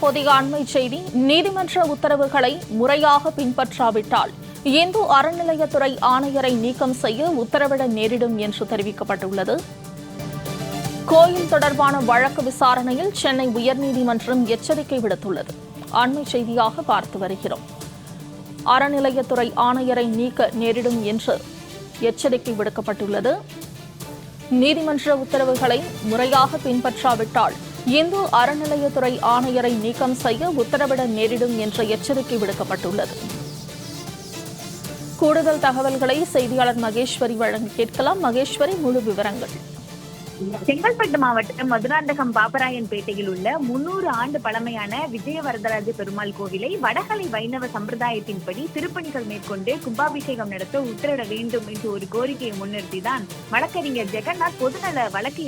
தற்போதைய அண்மை செய்தி. நீதிமன்ற உத்தரவுகளை முறையாக பின்பற்றாவிட்டால் இந்து அறநிலையத்துறை ஆணையரை நீக்கம் செய்ய உத்தரவிட நேரிடும் என்று தெரிவிக்கப்பட்டுள்ளது. கோயில் தொடர்பான வழக்கு விசாரணையில் சென்னை உயர்நீதிமன்றம் எச்சரிக்கை விடுத்துள்ளது. அண்மை செய்தியாக பார்த்து வருகிறோம். அறநிலையத்துறை ஆணையரை நீக்க நேரிடும் என்று எச்சரிக்கை விடுக்கப்பட்டுள்ளது. நீதிமன்ற உத்தரவுகளை முறையாக பின்பற்றாவிட்டால் இந்து அறநிலையத்துறை ஆணையரை நீக்கம் செய்ய உத்தரவிட நேரிடும் என்ற எச்சரிக்கை விடுக்கப்பட்டுள்ளது. கூடுதல் தகவல்களை செய்தியாளர் மகேஸ்வரி வழங்க கேட்கலாம். மகேஸ்வரி, முழு விவரங்கள். செங்கல்பட்டு மாவட்டம் மதுராந்தகம் பாப்பராயன்பேட்டையில் உள்ள 300 ஆண்டு பழமையான விஜய வரதராஜ பெருமாள் கோவிலை வடகலை வைணவ சம்பிரதாயத்தின்படி திருப்பணிகள் மேற்கொண்டு கும்பாபிஷேகம் நடத்த உத்தரவிட வேண்டும் என்று ஒரு கோரிக்கையை முன்னிறுத்திதான் வழக்கறிஞர் ஜெகநாத் பொதுநல வழக்கு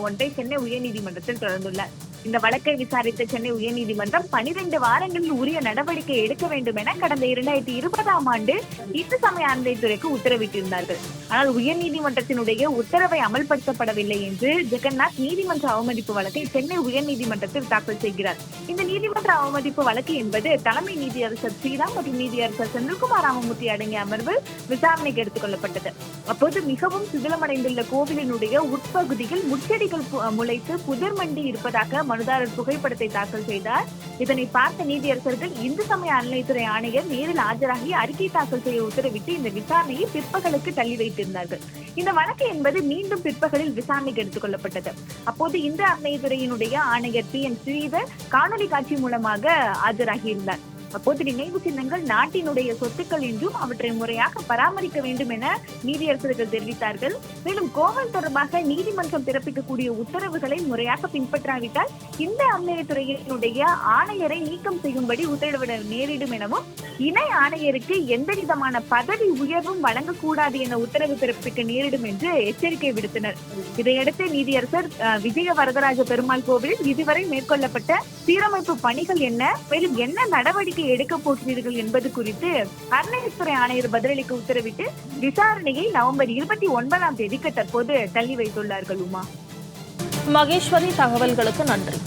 ஒன்றை சென்னை உயர்நீதிமன்றத்தில் தொடர்ந்துள்ளார். இந்த வழக்கை விசாரித்த சென்னை உயர்நீதிமன்றம் 12 வாரங்களில் உரிய நடவடிக்கை எடுக்க வேண்டும் என கடந்த 2020ஆம் ஆண்டு இந்து சமய அறநிலையத்துறைக்கு உத்தரவிட்டிருந்தார்கள். ஆனால் உயர்நீதிமன்றத்தினுடைய உத்தரவை அமல்படுத்தப்படவில்லை என்று ஜெகநாத் நீதிமன்ற அவமதிப்பு வழக்கை சென்னை உயர்நீதிமன்றத்தில் தாக்கல் செய்கிறார். இந்த நீதிமன்ற அவமதிப்பு வழக்கு என்பது தலைமை நீதியரசர் ஸ்ரீராம் மற்றும் நீதியரசர் செந்தில்குமார் ராமமூர்த்தி அடங்கிய அமர்வு விசாரணைக்கு எடுத்துக் கொள்ளப்பட்டது. அப்போது மிகவும் சிதிலமடைந்துள்ள கோவிலினுடைய உட்பகுதியில் முச்செடிகள் முளைத்து புதர் மண்டி இருப்பதாக மனுதாரர் புகைப்படத்தை தாக்கல் செய்தார். இதனை பார்த்த நீதியரசர்கள் இந்து சமய அறநிலையத்துறை ஆணையர் நேரில் ஆஜராகி அறிக்கை தாக்கல் செய்ய உத்தரவிட்டு இந்த விசாரணையை பிற்பகலுக்கு தள்ளி வைத்திருந்தார்கள். இந்த வழக்கு என்பது மீண்டும் பிற்பகலில் விசாரணைக்கு எடுத்துக் கொள்ளப்பட்டது. அப்போது இந்து அறநிலையத்துறையினுடைய ஆணையர் PN ஸ்ரீதர் காணொலி காட்சி மூலமாக ஆஜராகியிருந்தார். அப்போது நினைவு சின்னங்கள் நாட்டினுடைய சொத்துக்கள் என்றும் அவற்றை முறையாக பராமரிக்க வேண்டும் என நீதியரசர்கள் தெரிவித்தார்கள். மேலும் கோவில் தொடர்பாக நீதிமன்றம் பிறப்பிக்கக்கூடிய உத்தரவுகளை முறையாக பின்பற்றாவிட்டால் இந்த அறநிலையத்துறையினுடைய ஆணையரை நீக்கம் செய்யும்படி உத்தரவிட நேரிடும் எனவும் இணை ஆணையருக்கு எந்த விதமான பதவி உயர்வும் வழங்கக்கூடாது என உத்தரவு பிறப்பிக்க நேரிடும் என்று எச்சரிக்கை விடுத்தனர். இதையடுத்து நீதியரசர் விஜய வரதராஜ பெருமாள் கோவிலில் இதுவரை மேற்கொள்ளப்பட்ட சீரமைப்பு பணிகள் என்ன, மேலும் என்ன நடவடிக்கை எடுக்க போகிறீர்கள் என்பது குறித்து அறநிலையத்துறை ஆணையர் பதிலளிக்க உத்தரவிட்டு விசாரணையை நவம்பர் 29ஆம் தேதிக்கு தற்போது தள்ளி வைத்துள்ளார்கள். உமா மகேஸ்வரி, தகவல்களுக்கு நன்றி.